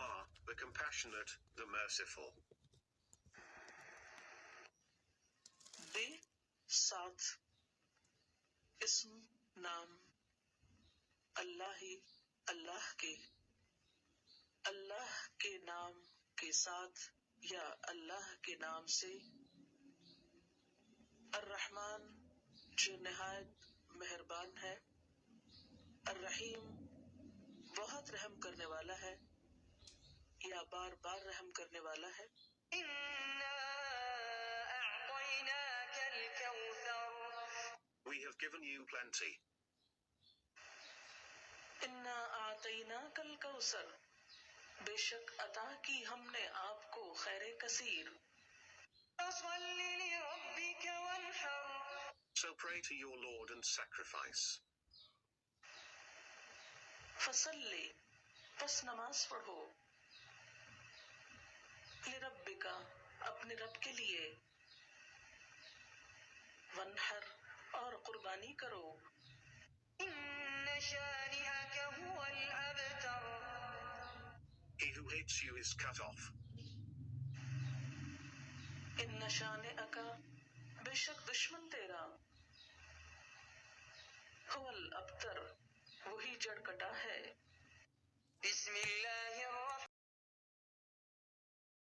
Allah, the Compassionate, the Merciful. بے ساتھ اسم نام اللہ ہی اللہ کے نام کے ساتھ یا اللہ کے نام سے، الرحمن جو نہایت مہربان ہے، الرحیم بہت رحم کرنے والا ہے یا بار بار رحم کرنے والا ہے۔ We have given you plenty. انا اعطیناک الکوثر، بے شک عطا کی ہم نے آپ کو خیر کثیر۔ فصل لربک وانحر، So pray to your Lord and sacrifice. فصلی پس نماز پڑھو، لربک اپنے رب کے لیے، وانحر اور قربانی کرو، ان شانئک هو الابتر، He who hates you is cut off. ان شانئک بے شک دشمن تیرا، هو الابتر وہی جڑ کٹا ہے۔ بسم اللہ